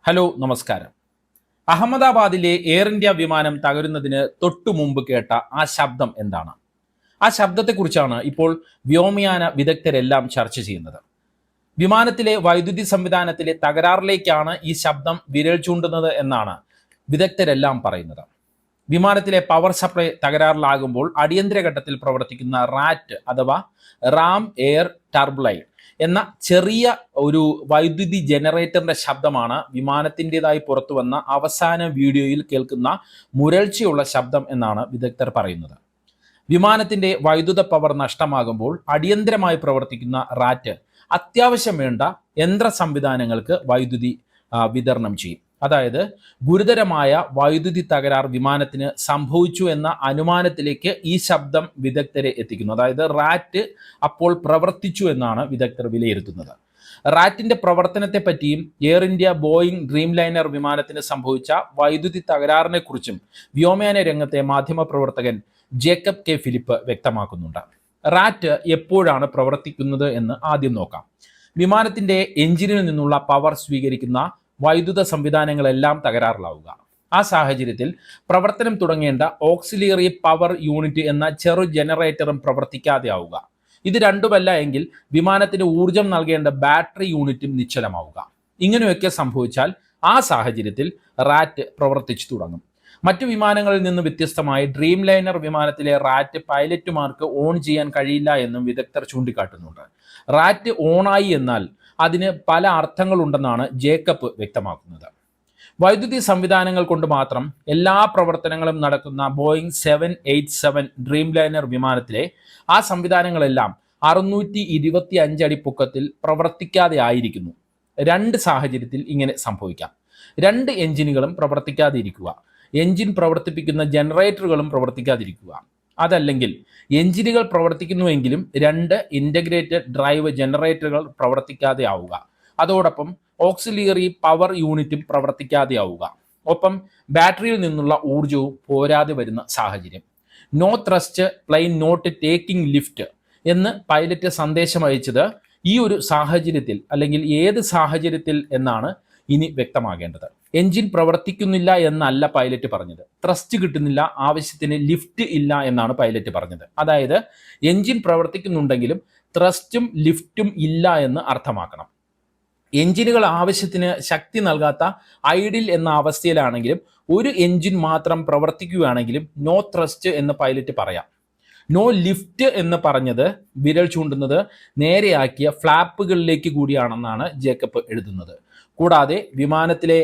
Hello നമസ്കാരം. അഹമ്മദാബാദിലെ air India വിമാനം തകരുന്നതിന് തൊട്ടു മുമ്പ് കേട്ട ആ ശബ്ദം എന്താണ്? ആ ശബ്ദത്തെക്കുറിച്ചാണ് ഇപ്പോൾ വ്യോമയാന വിദഗ്ധരെല്ലാം ചർച്ച ചെയ്യുന്നത്. വിമാനത്തിലെ വൈദ്യുതി സംവിധാനത്തിലെ തകരാറിലേക്കാണ് ഈ ശബ്ദം വിരൽ ചൂണ്ടുന്നത് എന്നാണ് വിദഗ്ധരെല്ലാം പറയുന്നത്. വിമാനത്തിലെ പവർ സപ്ലൈ തകരാറിലാകുമ്പോൾ അടിയന്തര ഘട്ടത്തിൽ പ്രവർത്തിക്കുന്ന റാറ്റ് അഥവാ റാം എയർ ടർബൈൻ എന്ന ചെറിയ ഒരു വൈദ്യുതി ജനറേറ്ററിന്റെ ശബ്ദമാണ് വിമാനത്തിൻ്റെതായി പുറത്തു വന്ന അവസാന വീഡിയോയിൽ കേൾക്കുന്ന മുരൾച്ചയുള്ള ശബ്ദം എന്നാണ് വിദഗ്ധർ പറയുന്നത്. വിമാനത്തിന്റെ വൈദ്യുത പവർ നഷ്ടമാകുമ്പോൾ അടിയന്തരമായി പ്രവർത്തിക്കുന്ന റാറ്റ് അത്യാവശ്യം വേണ്ട യന്ത്ര സംവിധാനങ്ങൾക്ക് വൈദ്യുതി വിതരണം ചെയ്യും. അതായത് ഗുരുതരമായ വൈദ്യുതി തകരാർ വിമാനത്തിന് സംഭവിച്ചു എന്ന അനുമാനത്തിലേക്ക് ഈ ശബ്ദം വിദഗ്ധരെ എത്തിക്കുന്നു. അതായത് റാറ്റ് അപ്പോൾ പ്രവർത്തിച്ചു എന്നാണ് വിദഗ്ധർ വിലയിരുത്തുന്നത്. റാറ്റിന്റെ പ്രവർത്തനത്തെ പറ്റിയും air India Boeing dream liner വിമാനത്തിന് സംഭവിച്ച വൈദ്യുതി തകരാറിനെ കുറിച്ചും വ്യോമയാന രംഗത്തെ മാധ്യമപ്രവർത്തകൻ ജേക്കബ് കെ ഫിലിപ്പ് വ്യക്തമാക്കുന്നുണ്ട്. റാറ്റ് എപ്പോഴാണ് പ്രവർത്തിക്കുന്നത് എന്ന് ആദ്യം നോക്കാം. വിമാനത്തിന്റെ എഞ്ചിനിൽ നിന്നുള്ള പവർ സ്വീകരിക്കുന്ന വൈദ്യുത സംവിധാനങ്ങളെല്ലാം തകരാറിലാവുക. ആ സാഹചര്യത്തിൽ പ്രവർത്തനം തുടങ്ങേണ്ട ഓക്സിലിയറി പവർ യൂണിറ്റ് എന്ന ചെറു ജനറേറ്ററും പ്രവർത്തിക്കാതെ ആവുക. ഇത് രണ്ടുമല്ല എങ്കിൽ വിമാനത്തിന് ഊർജം നൽകേണ്ട ബാറ്ററി യൂണിറ്റും നിശ്ചലമാവുക. ഇങ്ങനെയൊക്കെ സംഭവിച്ചാൽ ആ സാഹചര്യത്തിൽ റാറ്റ് പ്രവർത്തിച്ചു തുടങ്ങും. മറ്റു വിമാനങ്ങളിൽ നിന്ന് വ്യത്യസ്തമായി ഡ്രീം ലൈനർ വിമാനത്തിലെ റാറ്റ് പൈലറ്റുമാർക്ക് ഓൺ ചെയ്യാൻ കഴിയില്ല എന്നും വിദഗ്ധർ ചൂണ്ടിക്കാട്ടുന്നുണ്ട്. റാറ്റ് ഓണായി എന്നാൽ അതിന് പല അർത്ഥങ്ങളുണ്ടെന്നാണ് ജേക്കബ് വ്യക്തമാക്കുന്നത്. വൈദ്യുതി സംവിധാനങ്ങൾ കൊണ്ട് മാത്രം എല്ലാ പ്രവർത്തനങ്ങളും നടക്കുന്ന ബോയിങ് 787 ഡ്രീം ലൈനർ വിമാനത്തിലെ ആ സംവിധാനങ്ങളെല്ലാം 625 അടി പൊക്കത്തിൽ പ്രവർത്തിക്കാതെ ആയിരിക്കുന്നു. രണ്ട് സാഹചര്യത്തിൽ ഇങ്ങനെ സംഭവിക്കാം. രണ്ട് എഞ്ചിനുകളും പ്രവർത്തിക്കാതെ ഇരിക്കുക, എഞ്ചിൻ പ്രവർത്തിപ്പിക്കുന്ന ജനറേറ്ററുകളും പ്രവർത്തിക്കാതിരിക്കുക. അതല്ലെങ്കിൽ എഞ്ചിനുകൾ പ്രവർത്തിക്കുന്നുവെങ്കിലും രണ്ട് ഇൻ്റഗ്രേറ്റഡ് ഡ്രൈവ് ജനറേറ്ററുകൾ പ്രവർത്തിക്കാതെ ആവുക. അതോടൊപ്പം ഓക്സിലിയറി പവർ യൂണിറ്റും പ്രവർത്തിക്കാതെ ആവുക. ഒപ്പം ബാറ്ററിയിൽ നിന്നുള്ള ഊർജവും പോരാതെ വരുന്ന സാഹചര്യം. No thrust plane not taking lift എന്ന് പൈലറ്റ് സന്ദേശം അയച്ചത് ഈ ഒരു സാഹചര്യത്തിൽ അല്ലെങ്കിൽ ഏത് സാഹചര്യത്തിൽ എന്നാണ് ഇനി വ്യക്തമാകേണ്ടത്. എഞ്ചിൻ പ്രവർത്തിക്കുന്നില്ല എന്നല്ല പൈലറ്റ് പറഞ്ഞത്. ത്രസ്റ്റ് കിട്ടുന്നില്ല, ആവശ്യത്തിന് ലിഫ്റ്റ് ഇല്ല എന്നാണ് പൈലറ്റ് പറഞ്ഞത്. അതായത് എഞ്ചിൻ പ്രവർത്തിക്കുന്നുണ്ടെങ്കിലും ത്രസ്റ്റും ലിഫ്റ്റും ഇല്ല എന്ന് അർത്ഥമാക്കണം. എഞ്ചിനുകൾ ആവശ്യത്തിന് ശക്തി നൽകാത്ത ഐഡിൽ എന്ന അവസ്ഥയിലാണെങ്കിലും ഒരു എഞ്ചിൻ മാത്രം പ്രവർത്തിക്കുകയാണെങ്കിലും നോ ത്രസ്റ്റ് എന്ന് പൈലറ്റ് പറയാം. നോ ലിഫ്റ്റ് എന്ന് പറഞ്ഞത് വിരൽ ചൂണ്ടുന്നത് നേരെയാക്കിയ ഫ്ലാപ്പുകളിലേക്ക് കൂടിയാണെന്നാണ് ജേക്കബ് എഴുതുന്നത്. കൂടാതെ വിമാനത്തിലെ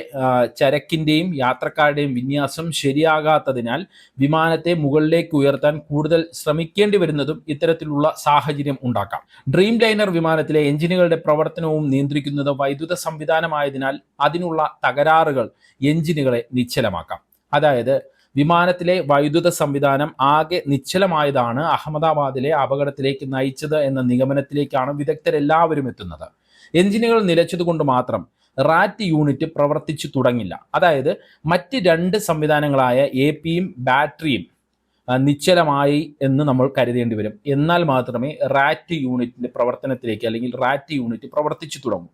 ചരക്കിൻ്റെയും യാത്രക്കാരുടെയും വിന്യാസം ശരിയാകാത്തതിനാൽ വിമാനത്തെ മുകളിലേക്ക് ഉയർത്താൻ കൂടുതൽ ശ്രമിക്കേണ്ടി വരുന്നതും ഇത്തരത്തിലുള്ള സാഹചര്യം ഉണ്ടാക്കാം. ഡ്രീം ലൈനർ വിമാനത്തിലെ എഞ്ചിനുകളുടെ പ്രവർത്തനവും നിയന്ത്രിക്കുന്നത് വൈദ്യുത സംവിധാനമായതിനാൽ അതിനുള്ള തകരാറുകൾ എഞ്ചിനുകളെ നിശ്ചലമാക്കാം. അതായത് വിമാനത്തിലെ വൈദ്യുത സംവിധാനം ആകെ നിശ്ചലമായതാണ് അഹമ്മദാബാദിലെ അപകടത്തിലേക്ക് നയിച്ചത് എന്ന നിഗമനത്തിലേക്കാണ് വിദഗ്ധരെല്ലാവരും എത്തുന്നത്. എഞ്ചിനുകൾ നിലച്ചതുകൊണ്ട് മാത്രം റാറ്റ് യൂണിറ്റ് പ്രവർത്തിച്ചു തുടങ്ങില്ല. അതായത് മറ്റ് രണ്ട് സംവിധാനങ്ങളായ എപിയും ബാറ്ററിയും നിശ്ചലമായി എന്ന് നമ്മൾ കരുതേണ്ടി വരും. എന്നാൽ മാത്രമേ റാറ്റ് യൂണിറ്റിന്റെ പ്രവർത്തനത്തിലേക്ക് അല്ലെങ്കിൽ റാറ്റ് യൂണിറ്റ് പ്രവർത്തിച്ചു തുടങ്ങൂ.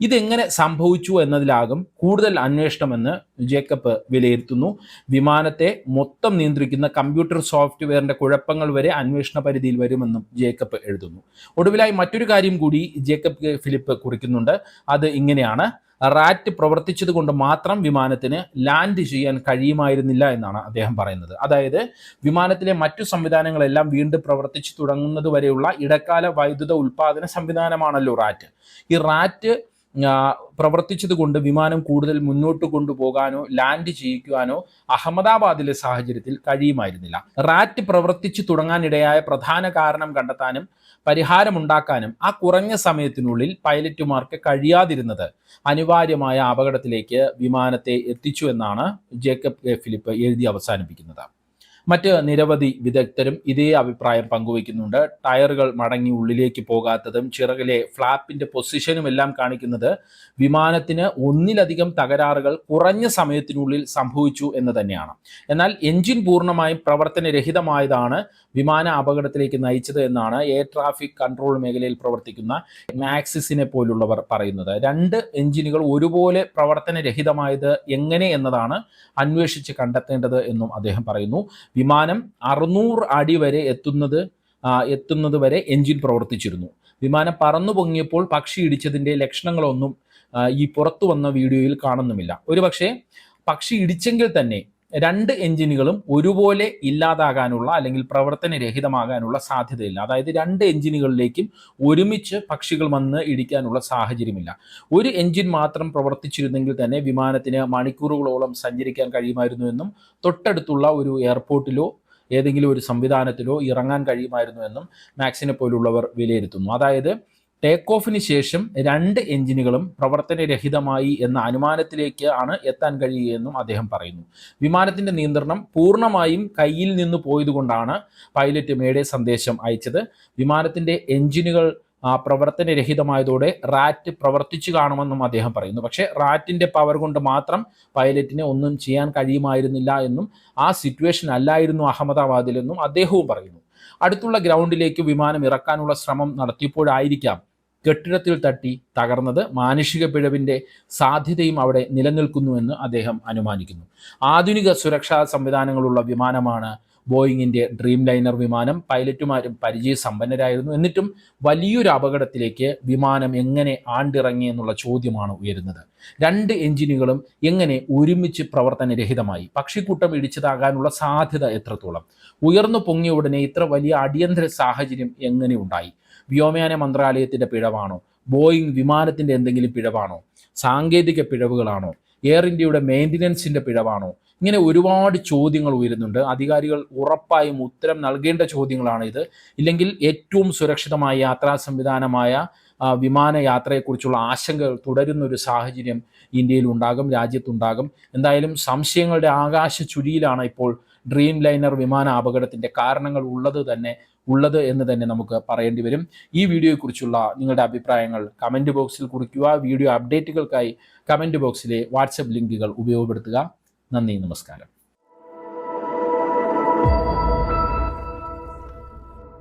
ഇതെങ്ങനെ സംഭവിച്ചു എന്നതിലാകും കൂടുതൽ അന്വേഷണമെന്ന് ജേക്കബ് വിലയിരുത്തുന്നു. വിമാനത്തെ മൊത്തം നിയന്ത്രിക്കുന്ന കമ്പ്യൂട്ടർ സോഫ്റ്റ്വെയറിന്റെ കുഴപ്പങ്ങൾ വരെ അന്വേഷണ പരിധിയിൽ വരുമെന്നും ജേക്കബ് എഴുതുന്നു. ഒടുവിലായി മറ്റൊരു കാര്യം കൂടി ജേക്കബ് ഫിലിപ്പ് കുറിക്കുന്നുണ്ട്. അത് ഇങ്ങനെയാണ്: റാറ്റ് പ്രവർത്തിച്ചത് കൊണ്ട് മാത്രം വിമാനത്തിന് ലാൻഡ് ചെയ്യാൻ കഴിയുമായിരുന്നില്ല എന്നാണ് അദ്ദേഹം പറയുന്നത്. അതായത് വിമാനത്തിലെ മറ്റു സംവിധാനങ്ങളെല്ലാം വീണ്ടും പ്രവർത്തിച്ചു തുടങ്ങുന്നത് വരെയുള്ള ഇടക്കാല വൈദ്യുത ഉൽപാദന സംവിധാനമാണല്ലോ റാറ്റ്. ഈ റാറ്റ് പ്രവർത്തിച്ചത് കൊണ്ട് വിമാനം കൂടുതൽ മുന്നോട്ട് കൊണ്ടുപോകാനോ ലാൻഡ് ചെയ്യിക്കുവാനോ അഹമ്മദാബാദിലെ സാഹചര്യത്തിൽ കഴിയുമായിരുന്നില്ല. റാറ്റ് പ്രവർത്തിച്ചു തുടങ്ങാനിടയായ പ്രധാന കാരണം കണ്ടെത്താനും പരിഹാരമുണ്ടാക്കാനും ആ കുറഞ്ഞ സമയത്തിനുള്ളിൽ പൈലറ്റുമാർക്ക് കഴിയാതിരുന്നത് അനിവാര്യമായ അപകടത്തിലേക്ക് വിമാനത്തെ എത്തിച്ചു എന്നാണ് ജേക്കബ് ഫിലിപ്പ് എഴുതി അവസാനിപ്പിക്കുന്നത്. മറ്റ് നിരവധി വിദഗ്ധരും ഇതേ അഭിപ്രായം പങ്കുവയ്ക്കുന്നുണ്ട്. ടയറുകൾ മടങ്ങി ഉള്ളിലേക്ക് പോകാത്തതും ചിറകിലെ ഫ്ലാപ്പിന്റെ പൊസിഷനും എല്ലാം കാണിക്കുന്നത് വിമാനത്തിന് ഒന്നിലധികം തകരാറുകൾ കുറഞ്ഞ സമയത്തിനുള്ളിൽ സംഭവിച്ചു എന്ന് തന്നെയാണ്. എന്നാൽ എഞ്ചിൻ പൂർണ്ണമായും പ്രവർത്തനരഹിതമായതാണ് വിമാന അപകടത്തിലേക്ക് നയിച്ചത് എന്നാണ് എയർ ട്രാഫിക് കൺട്രോൾ മേഖലയിൽ പ്രവർത്തിക്കുന്ന മാക്സിസിനെ പോലുള്ളവർ പറയുന്നത്. രണ്ട് എഞ്ചിനുകൾ ഒരുപോലെ പ്രവർത്തനരഹിതമായത് എങ്ങനെ എന്നതാണ് അന്വേഷിച്ച് കണ്ടെത്തേണ്ടത് എന്നും അദ്ദേഹം പറയുന്നു. വിമാനം 600 അടി വരെ എത്തുന്നത് വരെ എഞ്ചിൻ പ്രവർത്തിച്ചിരുന്നു. വിമാനം പറന്നു പൊങ്ങിയപ്പോൾ പക്ഷി ഇടിച്ചതിൻ്റെ ലക്ഷണങ്ങളൊന്നും ഈ പുറത്തു വന്ന വീഡിയോയിൽ കാണുന്നുമില്ല. ഒരുപക്ഷെ പക്ഷി ഇടിച്ചെങ്കിൽ തന്നെ രണ്ട് എഞ്ചിനുകളും ഒരുപോലെ ഇല്ലാതാകാനുള്ള അല്ലെങ്കിൽ പ്രവർത്തനരഹിതമാകാനുള്ള സാധ്യതയില്ല. അതായത് രണ്ട് എഞ്ചിനുകളിലേക്കും ഒരുമിച്ച് പക്ഷികൾ വന്ന് ഇടിക്കാനുള്ള സാഹചര്യമില്ല. ഒരു എഞ്ചിൻ മാത്രം പ്രവർത്തിച്ചിരുന്നെങ്കിൽ തന്നെ വിമാനത്തിന് മണിക്കൂറുകളോളം സഞ്ചരിക്കാൻ കഴിയുമായിരുന്നു എന്നും തൊട്ടടുത്തുള്ള ഒരു എയർപോർട്ടിലോ ഏതെങ്കിലും ഒരു സംവിധാനത്തിലോ ഇറങ്ങാൻ കഴിയുമായിരുന്നു എന്നും മാക്സിനെ പോലുള്ളവർ വിലയിരുത്തുന്നു. അതായത് ടേക്ക് ഓഫിന് ശേഷം രണ്ട് എഞ്ചിനുകളും പ്രവർത്തനരഹിതമായി എന്ന അനുമാനത്തിലേക്ക് ആണ് എത്താൻ കഴിയുകയെന്നും അദ്ദേഹം പറയുന്നു. വിമാനത്തിന്റെ നിയന്ത്രണം പൂർണ്ണമായും കയ്യിൽ നിന്ന് പോയതുകൊണ്ടാണ് പൈലറ്റ് മേഡേ സന്ദേശം അയച്ചത്. വിമാനത്തിന്റെ എഞ്ചിനുകൾ പ്രവർത്തനരഹിതമായതോടെ റാറ്റ് പ്രവർത്തിച്ചു കാണുമെന്നും അദ്ദേഹം പറയുന്നു. പക്ഷേ റാറ്റിന്റെ പവർ കൊണ്ട് മാത്രം പൈലറ്റിനെ ഒന്നും ചെയ്യാൻ കഴിയുമായിരുന്നില്ല എന്നും ആ സിറ്റുവേഷൻ അല്ലായിരുന്നു അഹമ്മദാബാദിലെന്നും അദ്ദേഹവും പറയുന്നു. അടുത്തുള്ള ഗ്രൗണ്ടിലേക്ക് വിമാനം ഇറക്കാനുള്ള ശ്രമം നടത്തിയപ്പോഴായിരിക്കാം കെട്ടിടത്തിൽ തട്ടി തകർന്നത്. മാനുഷിക പിഴവിൻ്റെ സാധ്യതയും അവിടെ നിലനിൽക്കുന്നുവെന്ന് അദ്ദേഹം അനുമാനിക്കുന്നു. ആധുനിക സുരക്ഷാ സംവിധാനങ്ങളുള്ള വിമാനമാണ് ബോയിങ്ങിൻ്റെ ഡ്രീം ലൈനർ വിമാനം. പൈലറ്റുമാരും പരിചയസമ്പന്നരായിരുന്നു. എന്നിട്ടും വലിയൊരു അപകടത്തിലേക്ക് വിമാനം എങ്ങനെ ആണ്ടിറങ്ങി എന്നുള്ള ചോദ്യമാണ് ഉയരുന്നത്. രണ്ട് എഞ്ചിനുകളും എങ്ങനെ ഒരുമിച്ച് പ്രവർത്തനരഹിതമായി? പക്ഷിക്കൂട്ടം ഇടിച്ചതാകാനുള്ള സാധ്യത എത്രത്തോളം? ഉയർന്നു പൊങ്ങിയ ഉടനെ ഇത്ര വലിയ അടിയന്തര സാഹചര്യം എങ്ങനെ ഉണ്ടായി? വ്യോമയാന മന്ത്രാലയത്തിൻ്റെ പിഴവാണോ? ബോയിങ് വിമാനത്തിൻ്റെ എന്തെങ്കിലും പിഴവാണോ? സാങ്കേതിക പിഴവുകളാണോ? എയർ ഇന്ത്യയുടെ മെയിൻ്റനൻസിൻ്റെ പിഴവാണോ? ഇങ്ങനെ ഒരുപാട് ചോദ്യങ്ങൾ ഉയരുന്നുണ്ട്. അധികാരികൾ ഉറപ്പായും ഉത്തരം നൽകേണ്ട ചോദ്യങ്ങളാണ് ഇത്. ഇല്ലെങ്കിൽ ഏറ്റവും സുരക്ഷിതമായ യാത്രാ സംവിധാനമായ വിമാനയാത്രയെക്കുറിച്ചുള്ള ആശങ്കകൾ തുടരുന്ന ഒരു സാഹചര്യം ഇന്ത്യയിൽ ഉണ്ടാകും, രാജ്യത്തുണ്ടാകും. എന്തായാലും സംശയങ്ങളുടെ ആകാശ ചുഴിയിലാണ് ഇപ്പോൾ ഡ്രീം ലൈനർ വിമാന അപകടത്തിൻ്റെ കാരണങ്ങൾ ഉള്ളത് എന്ന് തന്നെ നമുക്ക് പറയേണ്ടി വരും. ഈ വീഡിയോയെക്കുറിച്ചുള്ള നിങ്ങളുടെ അഭിപ്രായങ്ങൾ കമൻറ്റ് ബോക്സിൽ കുറിക്കുക. വീഡിയോ അപ്ഡേറ്റുകൾക്കായി കമൻറ്റ് ബോക്സിലെ വാട്സപ്പ് ലിങ്കുകൾ ഉപയോഗപ്പെടുത്തുക. നന്ദി, നമസ്കാരം.